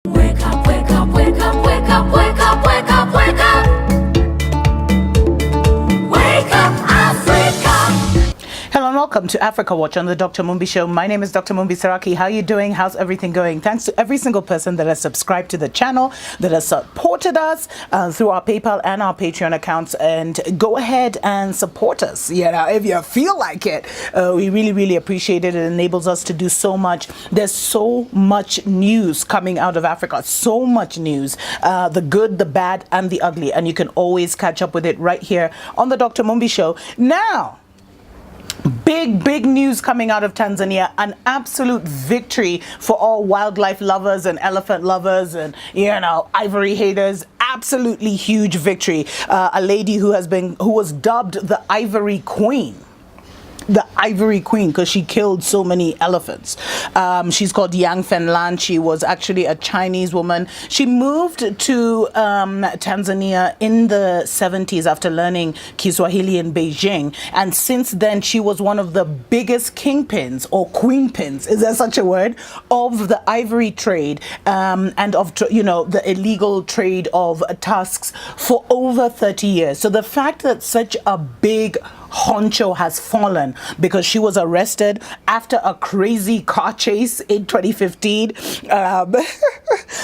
Wake up, wake up, wake up, wake up, wake up, wake up, wake up. Wake up, Africa. Hello and welcome to Africa Watch on the Dr. Mumbi Show. My name is Dr. Mumbi Saraki. How are you doing? How's everything going? Thanks to every single person that has subscribed to the channel, that has supported us through our PayPal and our Patreon accounts. And go ahead and support us. You know, if you feel like it, we really appreciate it. It enables us to do so much. There's so much news coming out of Africa. So much news. The good, the bad, and the ugly. And you can always catch up with it right here on the Dr. Mumbi Show. Now, big news coming out of Tanzania. An absolute victory for all wildlife lovers and elephant lovers and, you know, ivory haters. Absolutely huge victory. A lady who was dubbed the Ivory Queen. The Ivory Queen, because she killed so many elephants. She's called Yang Fenlan. She was actually a Chinese woman. She moved to Tanzania in the 70s after learning Kiswahili in Beijing. And since then, she was one of the biggest kingpins or queenpins, is there such a word, of the ivory trade and of, you know, the illegal trade of tusks for over 30 years. So the fact that such a big honcho has fallen because she was arrested after a crazy car chase in 2015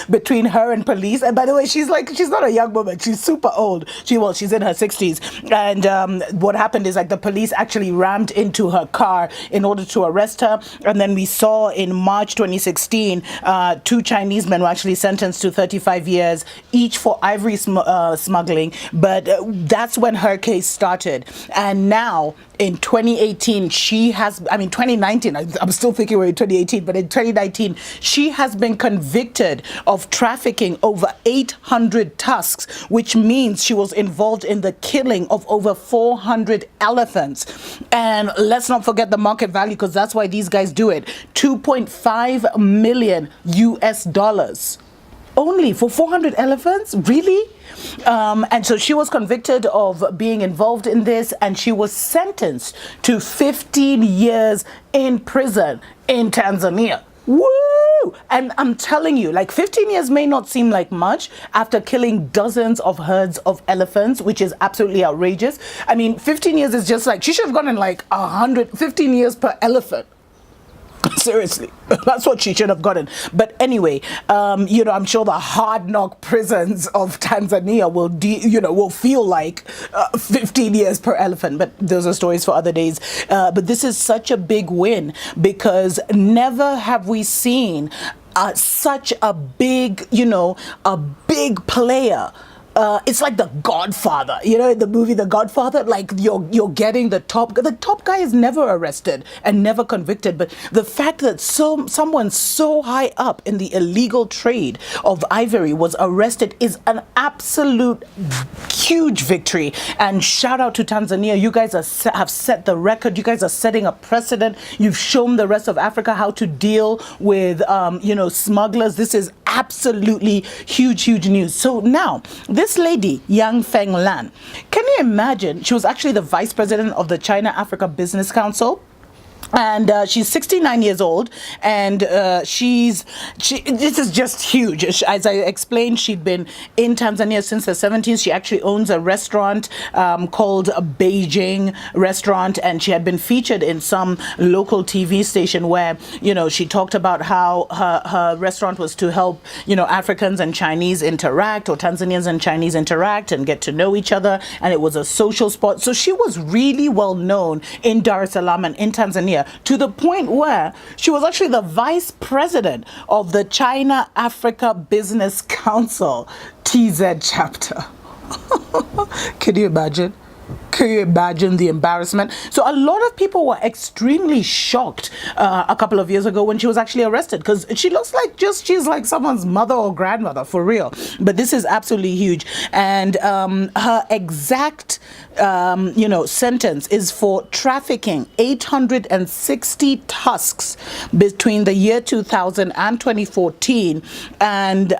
between her and police. And by the way, she's not a young woman, she's super old. She's in her 60s. And what happened is, like, the police actually rammed into her car in order to arrest her. And then we saw in March 2016 two Chinese men were actually sentenced to 35 years each for ivory smuggling. But that's when her case started. And now in 2018, 2019, I'm still thinking we're in 2018, but in 2019, she has been convicted of trafficking over 800 tusks, which means she was involved in the killing of over 400 elephants. And let's not forget the market value, because that's why these guys do it. 2.5 million US dollars. Only for 400 elephants? Really? And so she was convicted of being involved in this, and she was sentenced to 15 years in prison in Tanzania. Woo! And I'm telling you, like, 15 years may not seem like much after killing dozens of herds of elephants, which is absolutely outrageous. I mean, 15 years is just like, she should have gotten like 15 years per elephant. Seriously, that's what she should have gotten. But anyway, you know, I'm sure the hard knock prisons of Tanzania will feel like 15 years per elephant. But those are stories for other days. But this is such a big win, because never have we seen such a big, a big player. It's like the Godfather, you know, in the movie The Godfather. Like, you're getting the top guy is never arrested and never convicted. But the fact that someone so high up in the illegal trade of ivory was arrested is an absolute huge victory. And shout out to Tanzania. You guys have set the record. You guys are setting a precedent. You've shown the rest of Africa how to deal with smugglers. This is absolutely huge news. So now, this lady, Yang Fenlan, can you imagine? She was actually the vice president of the China-Africa Business Council. And she's 69 years old, and this is just huge. As I explained, she'd been in Tanzania since the 70s. She actually owns a restaurant called Beijing Restaurant, and she had been featured in some local TV station where, you know, she talked about how her restaurant was to help, you know, Africans and Chinese interact, or Tanzanians and Chinese interact and get to know each other, and it was a social spot. So she was really well known in Dar es Salaam and in Tanzania, to the point where she was actually the vice president of the China-Africa Business Council, TZ chapter. Can you imagine? Can you imagine the embarrassment? So a lot of people were extremely shocked a couple of years ago when she was actually arrested, because she looks like she's like someone's mother or grandmother, for real. But this is absolutely huge. And her exact sentence is for trafficking 860 tusks between the year 2000 and 2014. And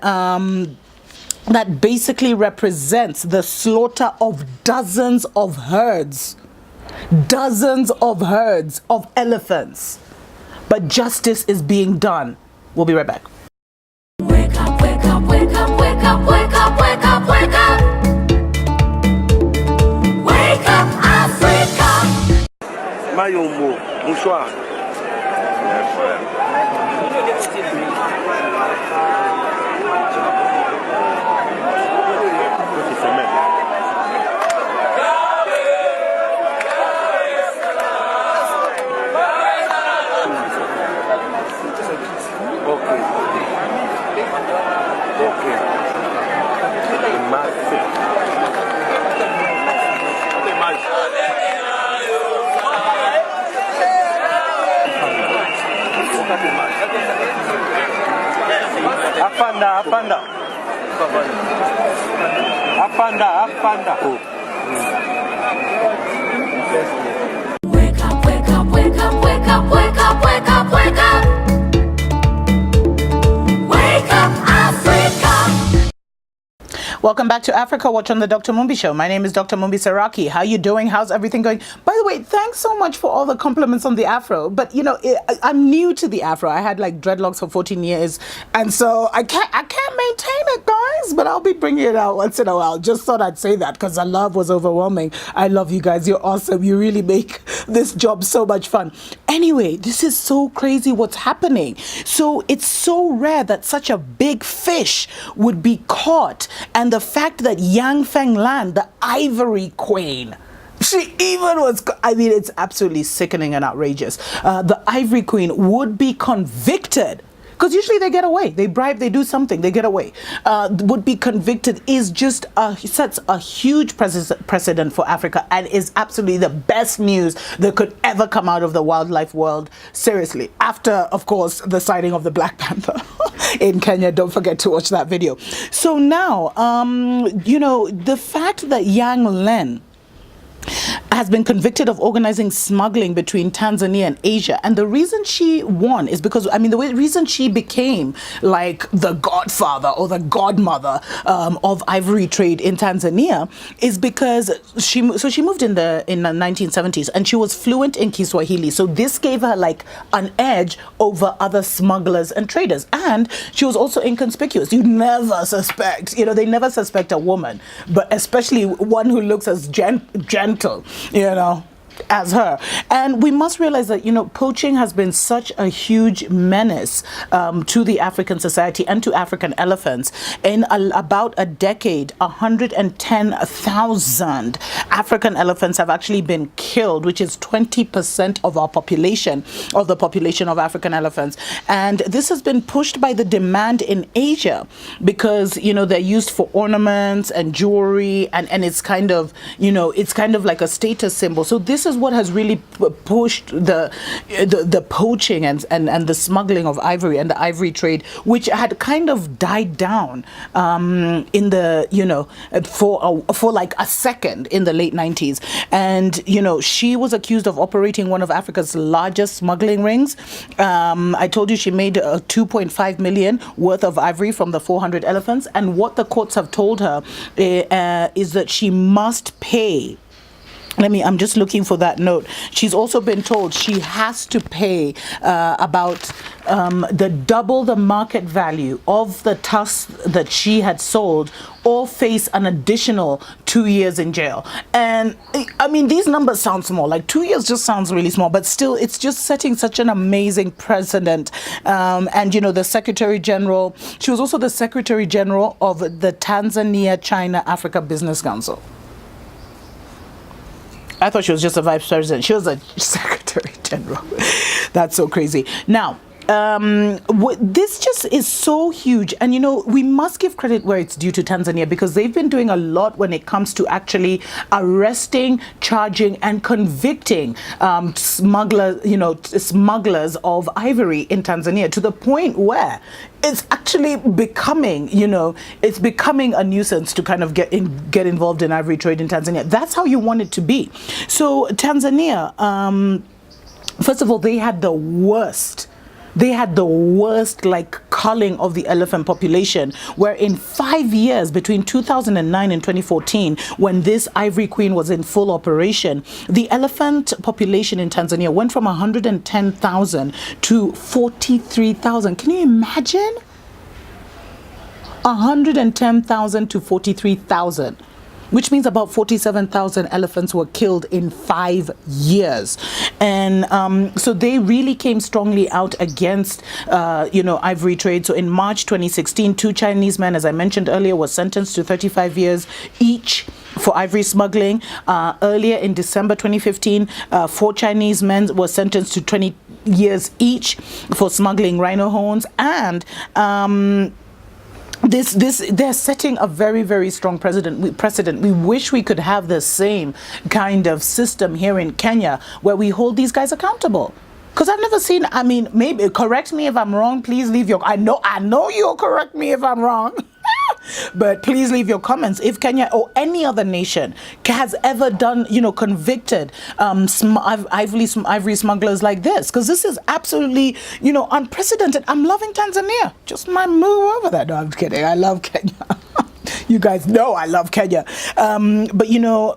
that basically represents the slaughter of dozens of herds of elephants. But justice is being done. We'll be right back. Wake up, wake wake up, wake up, wake up, wake up, wake up. Wake up, Africa. Mayombo, bonsoir. Apanda. Wake up, wake up, wake up, wake up, wake up, wake up, wake up. Wake up, Africa. Welcome back to Africa Watch on the Dr. Mumbi Show. My name is Dr. Mumbi Saraki. How you doing? How's everything going? By the way, thanks so much for all the compliments on the afro. But you know, I'm new to the afro. I had like dreadlocks for 14 years, and so I can't maintain it, guys. But I'll be bringing it out once in a while. Just thought I'd say that because the love was overwhelming. I love you guys. You're awesome. You really make this job so much fun. Anyway, this is so crazy what's happening. So it's so rare that such a big fish would be caught, and the fact that Yang Feng Lan, the Ivory Queen, she even was, I mean, it's absolutely sickening and outrageous. The Ivory Queen would be convicted, because usually they get away. They bribe, they do something, they get away. Would be convicted is just sets a huge precedent for Africa, and is absolutely the best news that could ever come out of the wildlife world. Seriously, after, of course, the sighting of the Black Panther in Kenya. Don't forget to watch that video. So now, you know, the fact that Yang Len has been convicted of organizing smuggling between Tanzania and Asia. And the reason she won is because, I mean, the reason she became like the godfather or the godmother of ivory trade in Tanzania is because she moved in the 1970s, and she was fluent in Kiswahili. So this gave her like an edge over other smugglers and traders. And she was also inconspicuous. You never suspect, you know, they never suspect a woman, but especially one who looks as gentle, you know, as her. And we must realize that, you know, poaching has been such a huge menace to the African society and to African elephants. In about a decade, 110,000 African elephants have actually been killed, which is 20% of our population, of the population of African elephants. And this has been pushed by the demand in Asia because, you know, they're used for ornaments and jewelry, and it's kind of, you know, it's kind of like a status symbol. So this is what has really pushed the poaching and the smuggling of ivory and the ivory trade, which had kind of died down in the, you know, for like a second in the late 90s. And, you know, she was accused of operating one of Africa's largest smuggling rings. I told you she made 2.5 million worth of ivory from the 400 elephants. And what the courts have told her is that she must pay. I'm just looking for that note. She's also been told she has to pay about the double the market value of the tusks that she had sold, or face an additional 2 years in jail. And I mean, these numbers sound small, like 2 years just sounds really small, but still it's just setting such an amazing precedent. And you know, the Secretary General, she was also the Secretary General of the Tanzania China Africa Business Council. I thought she was just a vice president. She was a secretary general. That's so crazy. Now, this just is so huge. And, you know, we must give credit where it's due to Tanzania, because they've been doing a lot when it comes to actually arresting, charging, and convicting smugglers of ivory in Tanzania, to the point where it's actually becoming, you know, it's becoming a nuisance to kind of get involved in ivory trade in Tanzania. That's how you want it to be. So Tanzania, first of all, they had the worst like culling of the elephant population, where in 5 years between 2009 and 2014, when this Ivory Queen was in full operation, the elephant population in Tanzania went from 110,000 to 43,000. Can you imagine? 110,000 to 43,000. Which means about 47,000 elephants were killed in 5 years. And so they really came strongly out against, ivory trade. So in March 2016, 2 Chinese men, as I mentioned earlier, were sentenced to 35 years each for ivory smuggling. Earlier in December 2015, 4 Chinese men were sentenced to 20 years each for smuggling rhino horns. And they're setting a very, very strong precedent. We wish we could have the same kind of system here in Kenya where we hold these guys accountable. Because I've never seen, maybe, correct me if I'm wrong, please leave your, I know you'll correct me if I'm wrong. But please leave your comments if Kenya or any other nation has ever done, convicted ivory smugglers like this, because this is absolutely, unprecedented. I'm loving Tanzania. Just my move over there. No, I'm kidding. I love Kenya. You guys know I love Kenya. But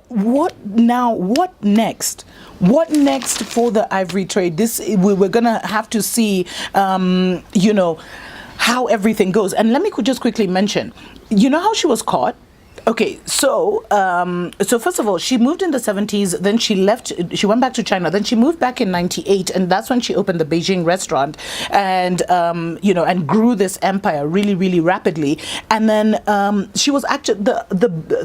what now? What next? What next for the ivory trade? We're gonna have to see, how everything goes. And let me just quickly mention, how she was caught? Okay, so first of all, she moved in the 70s, then she left, she went back to China, then she moved back in 98, and that's when she opened the Beijing restaurant and, and grew this empire really, really rapidly. And then she was actually,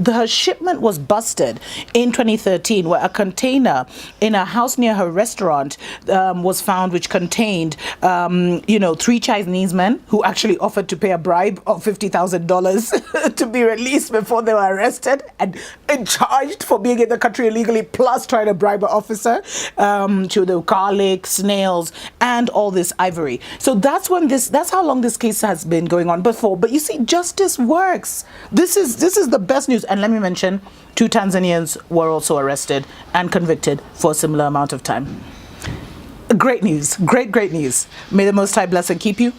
her shipment was busted in 2013, where a container in a house near her restaurant was found, which contained, 3 Chinese men who actually offered to pay a bribe of $50,000 to be released before they were arrested and charged for being in the country illegally, plus trying to bribe an officer to the garlic, snails, and all this ivory. So that's how long this case has been going on before. But you see, justice works. This is the best news. And let me mention, 2 Tanzanians were also arrested and convicted for a similar amount of time. Great news. Great news. May the Most High bless and keep you.